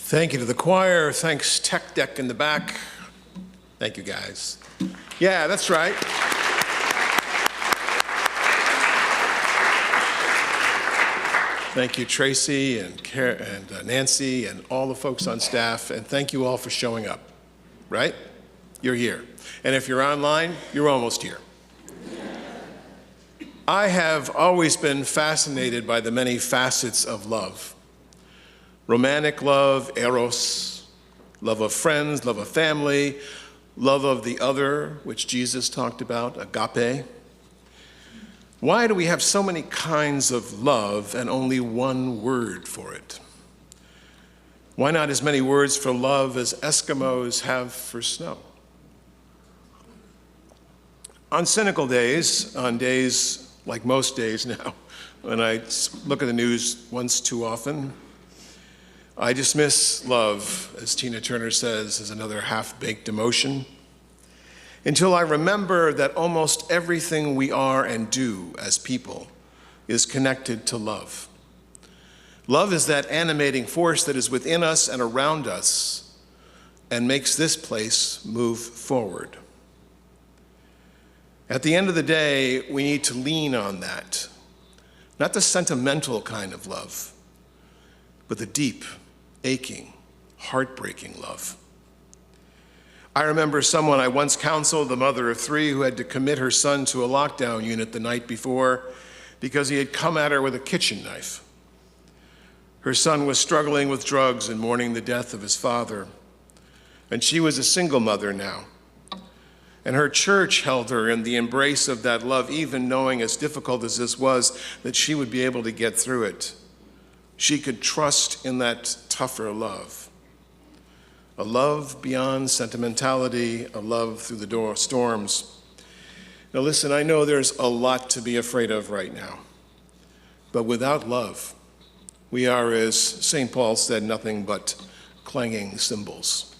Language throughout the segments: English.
Thank you to the choir. Thanks, Tech Deck in the back. Thank you, guys. Yeah, that's right. Thank you, Tracy and Nancy and all the folks on staff, and thank you all for showing up, right? You're here. And if you're online, you're almost here. I have always been fascinated by the many facets of love. Romantic love, eros, love of friends, love of family, love of the other, which Jesus talked about, agape. Why do we have so many kinds of love and only one word for it? Why not as many words for love as Eskimos have for snow? On cynical days, on days like most days now, when I look at the news once too often, I dismiss love, as Tina Turner says, as another half-baked emotion, until I remember that almost everything we are and do as people is connected to love. Love is that animating force that is within us and around us and makes this place move forward. At the end of the day, we need to lean on that, not the sentimental kind of love, but the deep, aching, heartbreaking love. I remember someone I once counseled, the mother of 3, who had to commit her son to a lockdown unit the night before because he had come at her with a kitchen knife. Her son was struggling with drugs and mourning the death of his father, and she was a single mother now. And her church held her in the embrace of that love, even knowing, as difficult as this was, that she would be able to get through it. She could trust in that tougher love. A love beyond sentimentality, a love through the storms. Now listen, I know there's a lot to be afraid of right now. But without love, we are, as St. Paul said, nothing but clanging cymbals.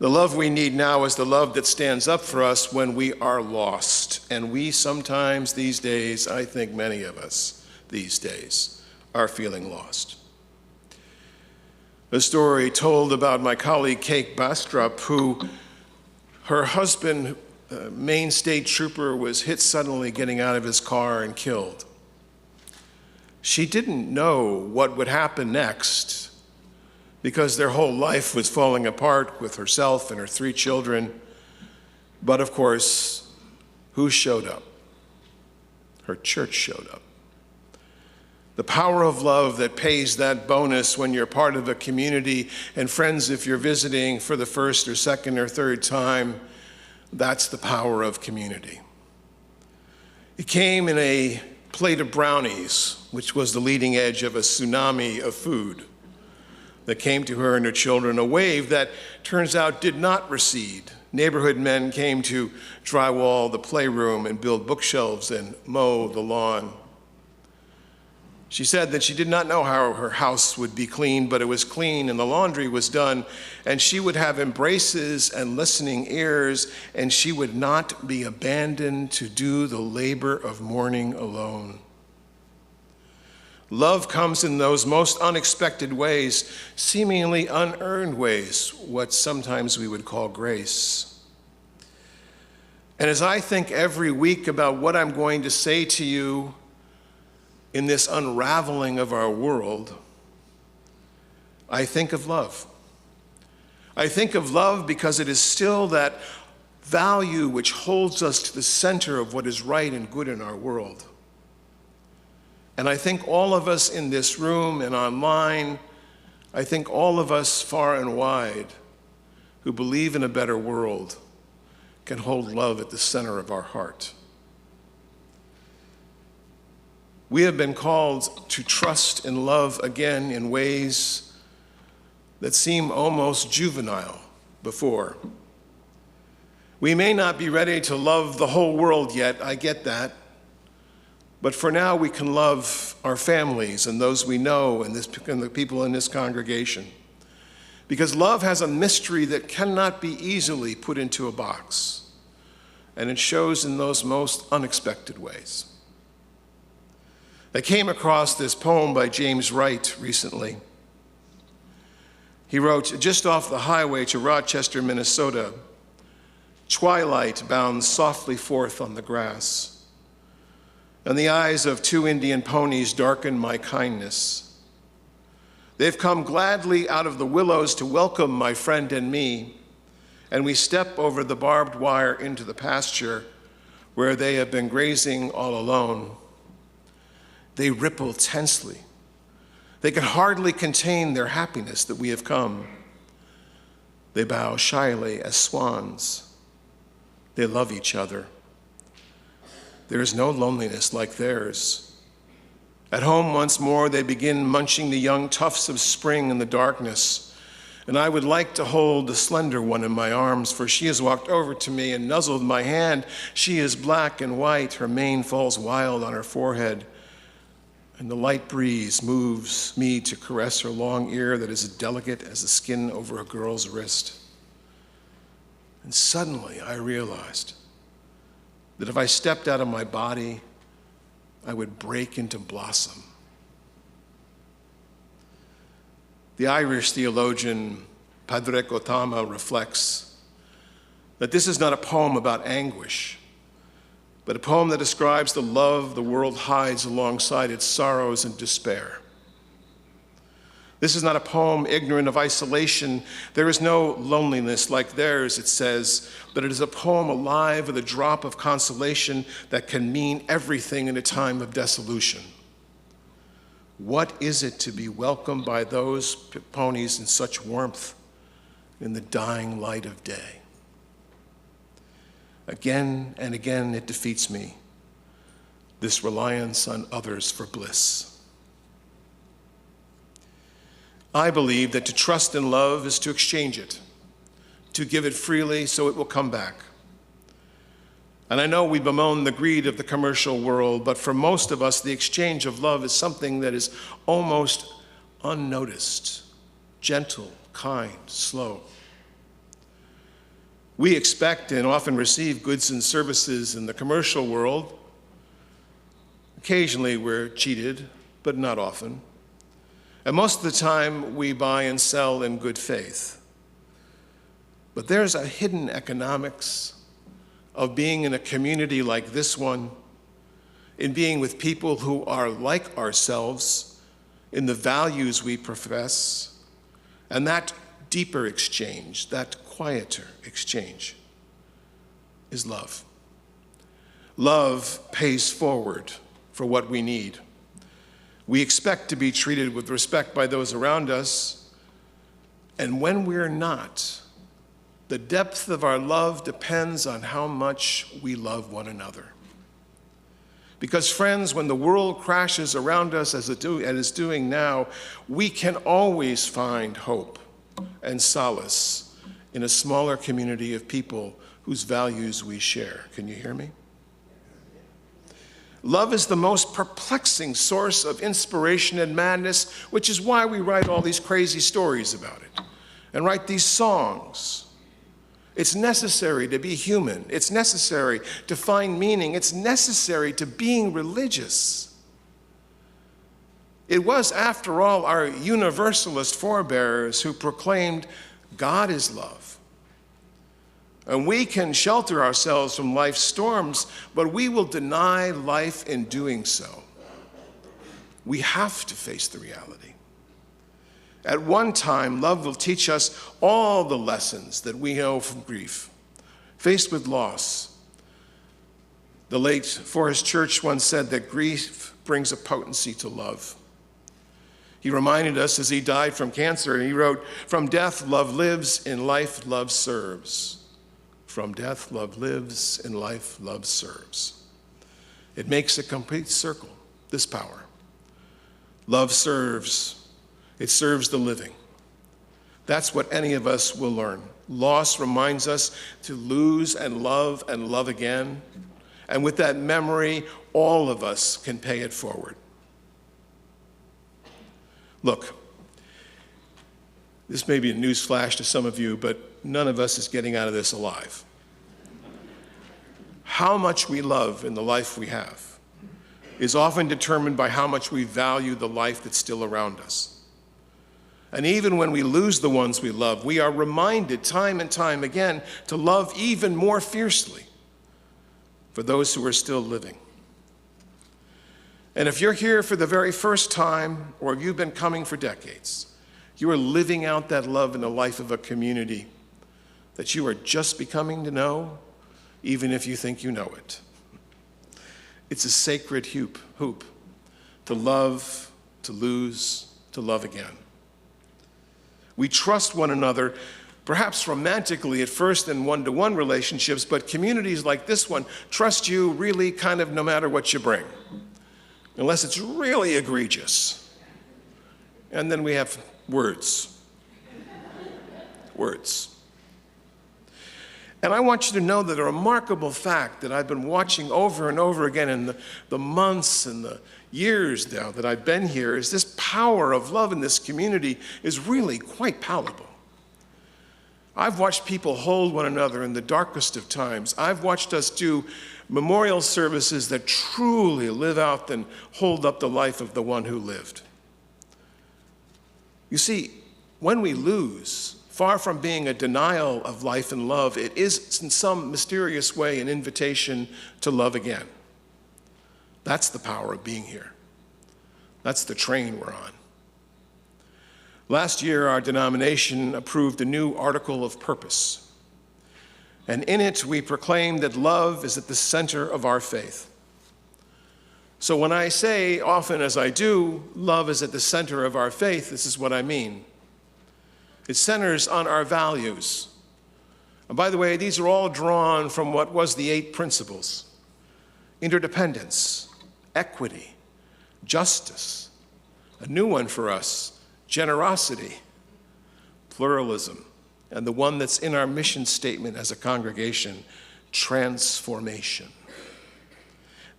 The love we need now is the love that stands up for us when we are lost. And we sometimes these days, I think many of us these days, are feeling lost. A story told about my colleague Kate Bastrup, who her husband, Maine State Trooper, was hit suddenly getting out of his car and killed. She didn't know what would happen next because their whole life was falling apart with herself and her 3 children. But of course, who showed up? Her church showed up. The power of love that pays that bonus when you're part of a community, and friends, if you're visiting for the first or second or third time, that's the power of community. It came in a plate of brownies, which was the leading edge of a tsunami of food that came to her and her children, a wave that turns out did not recede. Neighborhood men came to drywall the playroom and build bookshelves and mow the lawn. She said that she did not know how her house would be cleaned, but it was clean and the laundry was done, and she would have embraces and listening ears, and she would not be abandoned to do the labor of mourning alone. Love comes in those most unexpected ways, seemingly unearned ways, what sometimes we would call grace. And as I think every week about what I'm going to say to you in this unraveling of our world, I think of love. I think of love because it is still that value which holds us to the center of what is right and good in our world. And I think all of us in this room and online, I think all of us far and wide who believe in a better world can hold love at the center of our heart. We have been called to trust and love again in ways that seem almost juvenile before. We may not be ready to love the whole world yet, I get that. But for now, we can love our families and those we know and the people in this congregation. Because love has a mystery that cannot be easily put into a box. And it shows in those most unexpected ways. I came across this poem by James Wright recently. He wrote, just off the highway to Rochester, Minnesota, twilight bounds softly forth on the grass, and the eyes of two Indian ponies darken my kindness. They've come gladly out of the willows to welcome my friend and me, and we step over the barbed wire into the pasture where they have been grazing all alone. They ripple tensely. They can hardly contain their happiness that we have come. They bow shyly as swans. They love each other. There is no loneliness like theirs. At home once more, they begin munching the young tufts of spring in the darkness, and I would like to hold the slender one in my arms, for she has walked over to me and nuzzled my hand. She is black and white. Her mane falls wild on her forehead, and the light breeze moves me to caress her long ear that is as delicate as the skin over a girl's wrist. And suddenly I realized that if I stepped out of my body, I would break into blossom. The Irish theologian Padre Gautama reflects that this is not a poem about anguish, but a poem that describes the love the world hides alongside its sorrows and despair. This is not a poem ignorant of isolation. There is no loneliness like theirs, it says, but it is a poem alive with a drop of consolation that can mean everything in a time of dissolution. What is it to be welcomed by those ponies in such warmth in the dying light of day? Again and again it defeats me, this reliance on others for bliss. I believe that to trust in love is to exchange it, to give it freely so it will come back. And I know we bemoan the greed of the commercial world, but for most of us, the exchange of love is something that is almost unnoticed, gentle, kind, slow. We expect and often receive goods and services in the commercial world. Occasionally we're cheated, but not often. And most of the time we buy and sell in good faith. But there's a hidden economics of being in a community like this one, in being with people who are like ourselves in the values we profess, and that deeper exchange, that quieter exchange, is love. Love pays forward for what we need. We expect to be treated with respect by those around us, and when we're not, the depth of our love depends on how much we love one another. Because friends, when the world crashes around us as it is doing now, we can always find hope and solace in a smaller community of people whose values we share. Can you hear me? Love is the most perplexing source of inspiration and madness, which is why we write all these crazy stories about it and write these songs. It's necessary to be human. It's necessary to find meaning. It's necessary to being religious. It was, after all, our universalist forebears who proclaimed God is love. And we can shelter ourselves from life's storms, but we will deny life in doing so. We have to face the reality. At one time, love will teach us all the lessons that we know from grief. Faced with loss, the late Forrest Church once said that grief brings a potency to love. He reminded us as he died from cancer, he wrote, "From death, love lives, in life, love serves. From death, love lives, in life, love serves." It makes a complete circle, this power. Love serves. It serves the living. That's what any of us will learn. Loss reminds us to lose and love again. And with that memory, all of us can pay it forward. Look, this may be a news flash to some of you, but none of us is getting out of this alive. How much we love in the life we have is often determined by how much we value the life that's still around us. And even when we lose the ones we love, we are reminded time and time again to love even more fiercely for those who are still living. And if you're here for the very first time, or if you've been coming for decades, you are living out that love in the life of a community that you are just becoming to know, even if you think you know it. It's a sacred hoop to love, to lose, to love again. We trust one another, perhaps romantically at first in one-to-one relationships, but communities like this one trust you really kind of no matter what you bring, unless it's really egregious. And then we have words. Words. And I want you to know that a remarkable fact that I've been watching over and over again in the months and the years now that I've been here is this power of love in this community is really quite palpable. I've watched people hold one another in the darkest of times. I've watched us do memorial services that truly live out and hold up the life of the one who lived. You see, when we lose, far from being a denial of life and love, it is in some mysterious way an invitation to love again. That's the power of being here. That's the train we're on. Last year, our denomination approved a new article of purpose. And in it, we proclaimed that love is at the center of our faith. So when I say, often as I do, love is at the center of our faith, this is what I mean. It centers on our values. And by the way, these are all drawn from what was the 8 principles: interdependence, equity, justice, a new one for us, generosity, pluralism, and the one that's in our mission statement as a congregation, transformation.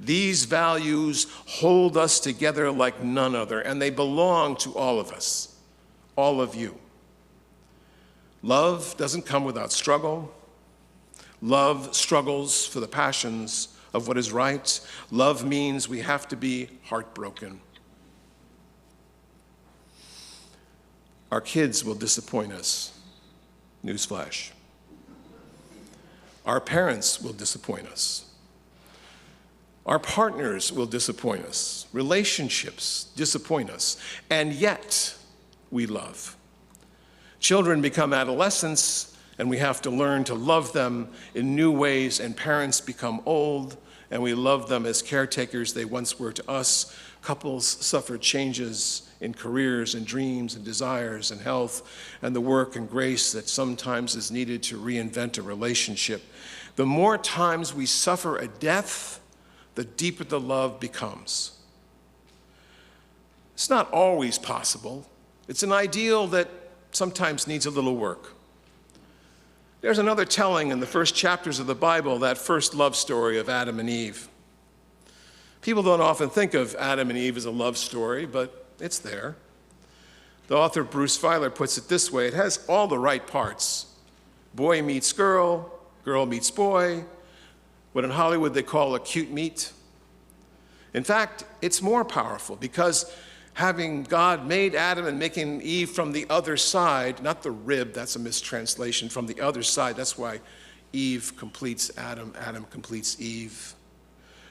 These values hold us together like none other, and they belong to all of us, all of you. Love doesn't come without struggle. Love struggles for the passions of what is right. Love means we have to be heartbroken. Our kids will disappoint us. Newsflash. Our parents will disappoint us. Our partners will disappoint us. Relationships disappoint us. And yet, we love. Children become adolescents, and we have to learn to love them in new ways, and parents become old, and we love them as caretakers they once were to us. Couples suffer changes in careers and dreams and desires and health and the work and grace that sometimes is needed to reinvent a relationship. The more times we suffer a death, the deeper the love becomes. It's not always possible. It's an ideal that sometimes needs a little work. There's another telling in the first chapters of the Bible, that first love story of Adam and Eve. People don't often think of Adam and Eve as a love story, but it's there. The author Bruce Feiler puts it this way: it has all the right parts. Boy meets girl, girl meets boy, what in Hollywood they call a cute meet. In fact, it's more powerful because having God made Adam and making Eve from the other side, not the rib, that's a mistranslation, from the other side. That's why Eve completes Adam, Adam completes Eve.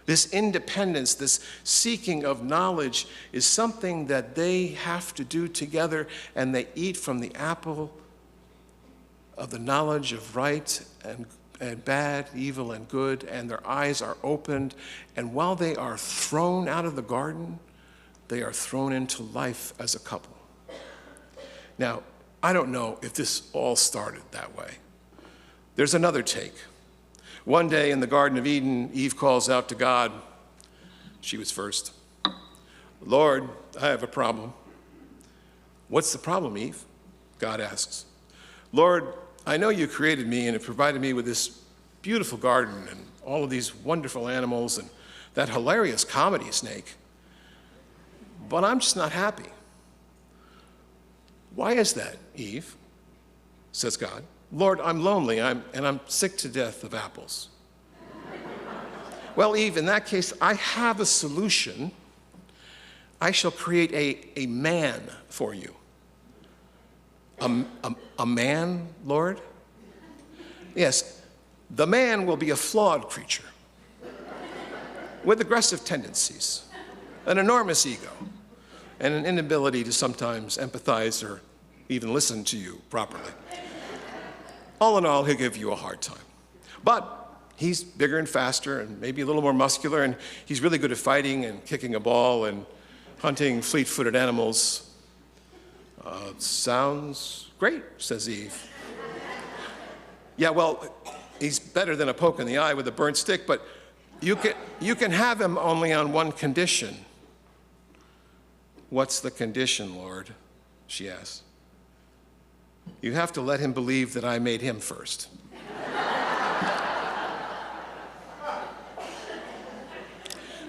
This independence, this seeking of knowledge is something that they have to do together, and they eat from the apple of the knowledge of right and bad, evil and good, and their eyes are opened. And while they are thrown out of the garden, they are thrown into life as a couple. Now, I don't know if this all started that way. There's another take. One day in the Garden of Eden, Eve calls out to God. She was first. Lord, I have a problem. What's the problem, Eve? God asks. Lord, I know you created me and have provided me with this beautiful garden and all of these wonderful animals and that hilarious comedy snake. But I'm just not happy. Why is that, Eve? Says God. Lord, I'm lonely, and I'm sick to death of apples. Well, Eve, in that case, I have a solution. I shall create a man for you. A man, Lord? Yes, the man will be a flawed creature with aggressive tendencies, an enormous ego, and an inability to sometimes empathize or even listen to you properly. All in all, he'll give you a hard time. But he's bigger and faster and maybe a little more muscular, and he's really good at fighting and kicking a ball and hunting fleet-footed animals. Sounds great, says Eve. Yeah, well, he's better than a poke in the eye with a burnt stick, but you can have him only on one condition. What's the condition, Lord? She asks. You have to let him believe that I made him first.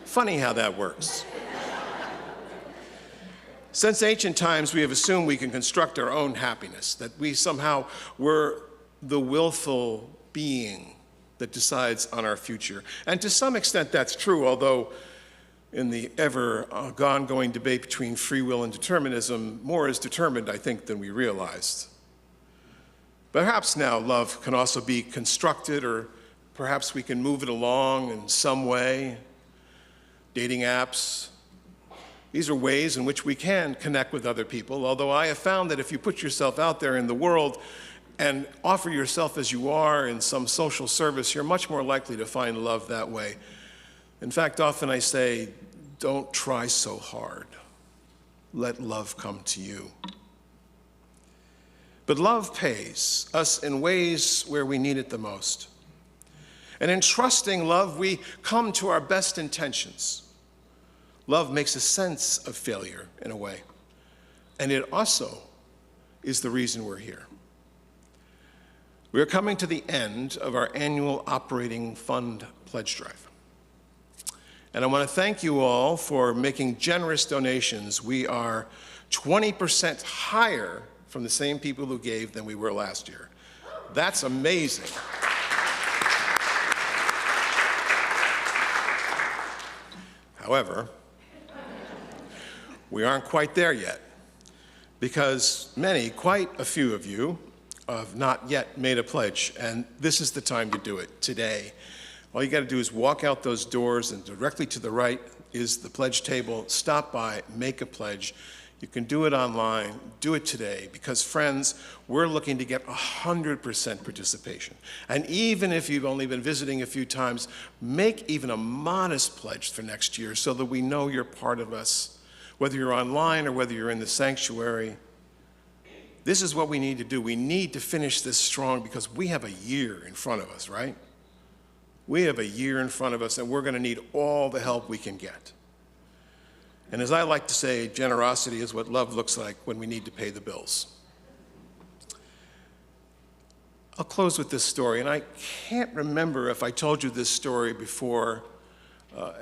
Funny how that works. Since ancient times, we have assumed we can construct our own happiness, that we somehow were the willful being that decides on our future. And to some extent, that's true, although in the ever ongoing debate between free will and determinism, more is determined, I think, than we realized. Perhaps now love can also be constructed, or perhaps we can move it along in some way. Dating apps. These are ways in which we can connect with other people, although I have found that if you put yourself out there in the world and offer yourself as you are in some social service, you're much more likely to find love that way. In fact, often I say, don't try so hard. Let love come to you. But love pays us in ways where we need it the most. And in trusting love, we come to our best intentions. Love makes a sense of failure in a way. And it also is the reason we're here. We are coming to the end of our annual operating fund pledge drive. And I want to thank you all for making generous donations. We are 20% higher from the same people who gave than we were last year. That's amazing. However, we aren't quite there yet, because quite a few of you, have not yet made a pledge, and this is the time to do it, today. All you got to do is walk out those doors, and directly to the right is the pledge table. Stop by, make a pledge. You can do it online, do it today, because friends, we're looking to get 100% participation. And even if you've only been visiting a few times, make even a modest pledge for next year so that we know you're part of us, whether you're online or whether you're in the sanctuary. This is what we need to do. We need to finish this strong because we have a year in front of us, right? We have a year in front of us, and we're going to need all the help we can get. And as I like to say, generosity is what love looks like when we need to pay the bills. I'll close with this story, and I can't remember if I told you this story before,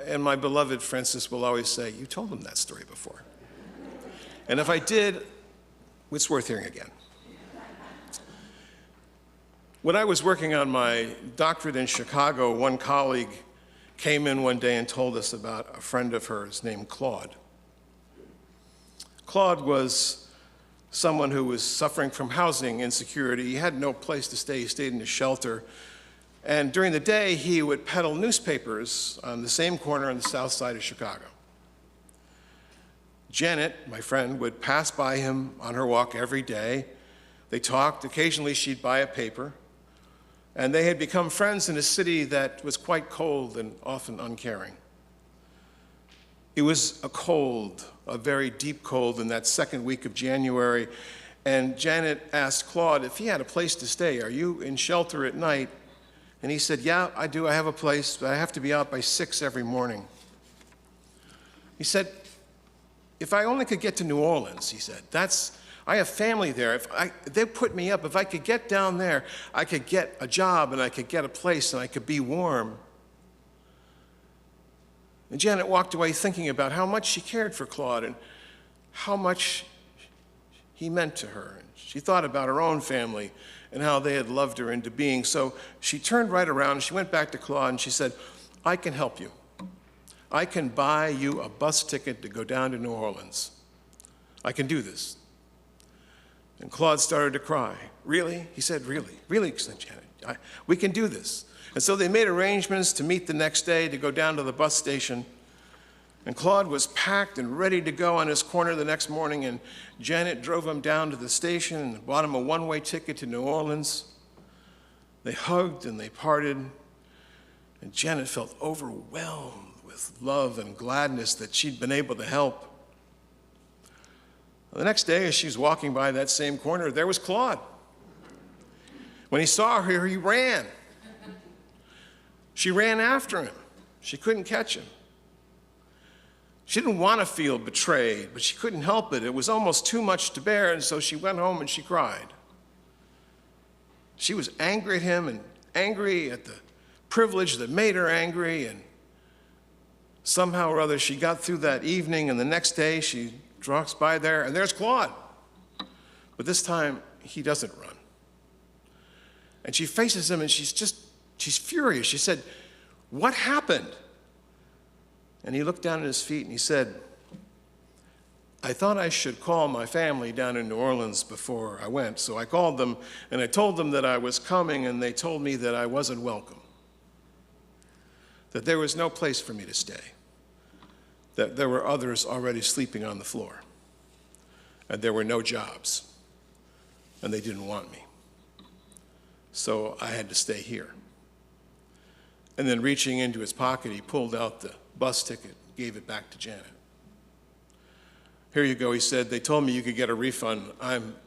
and my beloved Francis will always say, you told him that story before. And if I did, it's worth hearing again. When I was working on my doctorate in Chicago, one colleague came in one day and told us about a friend of hers named Claude. Claude was someone who was suffering from housing insecurity. He had no place to stay. He stayed in a shelter. And during the day, he would peddle newspapers on the same corner on the south side of Chicago. Janet, my friend, would pass by him on her walk every day. They talked. Occasionally, she'd buy a paper. And they had become friends in a city that was quite cold and often uncaring. It was a cold, a very deep cold in that second week of January. And Janet asked Claude if he had a place to stay. Are you in shelter at night? And he said, yeah, I do. I have a place, but I have to be out by 6 every morning. He said, if I only could get to New Orleans, he said, I have family there. They put me up. If I could get down there, I could get a job and I could get a place and I could be warm. And Janet walked away thinking about how much she cared for Claude and how much he meant to her. And she thought about her own family and how they had loved her into being. So she turned right around and she went back to Claude and she said, I can help you. I can buy you a bus ticket to go down to New Orleans. I can do this. And Claude started to cry. Really? He said, really? Really, said Janet. We can do this. And so they made arrangements to meet the next day to go down to the bus station. And Claude was packed and ready to go on his corner the next morning, and Janet drove him down to the station and bought him a one-way ticket to New Orleans. They hugged and they parted, and Janet felt overwhelmed with love and gladness that she'd been able to help. The next day, as she was walking by that same corner, there was Claude. When he saw her, he ran. She ran after him. She couldn't catch him. She didn't want to feel betrayed, but she couldn't help it. It was almost too much to bear, and so she went home and she cried. She was angry at him and angry at the privilege that made her angry, and somehow or other she got through that evening, and the next day she walks by there, and there's Claude. But this time, he doesn't run. And she faces him, and she's furious. She said, "What happened?" And he looked down at his feet and he said, "I thought I should call my family down in New Orleans before I went, so I called them and I told them that I was coming, and they told me that I wasn't welcome, that there was no place for me to stay, that there were others already sleeping on the floor, and there were no jobs, and they didn't want me. So I had to stay here." And then reaching into his pocket, he pulled out the bus ticket, gave it back to Janet. "Here you go," he said. "They told me you could get a refund. I'm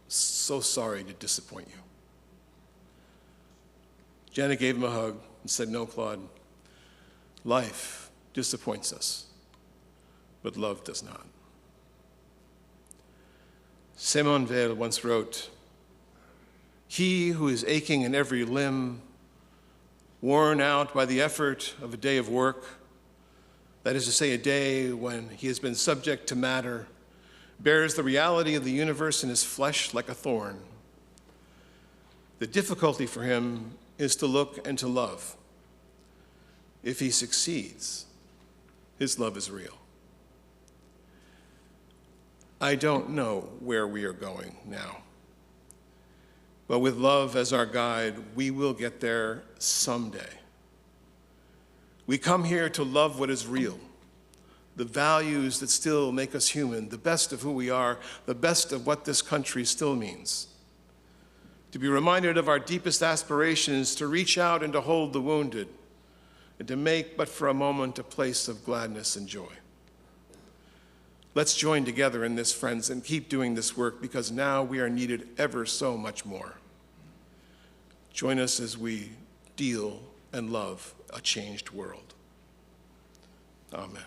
so sorry to disappoint you." Janet gave him a hug and said, "No, Claude, life disappoints us, but love does not." Simone Weil once wrote, "He who is aching in every limb, worn out by the effort of a day of work, that is to say, a day when he has been subject to matter, bears the reality of the universe in his flesh like a thorn. The difficulty for him is to look and to love. If he succeeds, his love is real." I don't know where we are going now, but with love as our guide, we will get there someday. We come here to love what is real, the values that still make us human, the best of who we are, the best of what this country still means. To be reminded of our deepest aspirations, to reach out and to hold the wounded, and to make, but for a moment, a place of gladness and joy. Let's join together in this, friends, and keep doing this work, because now we are needed ever so much more. Join us as we deal and love a changed world. Amen.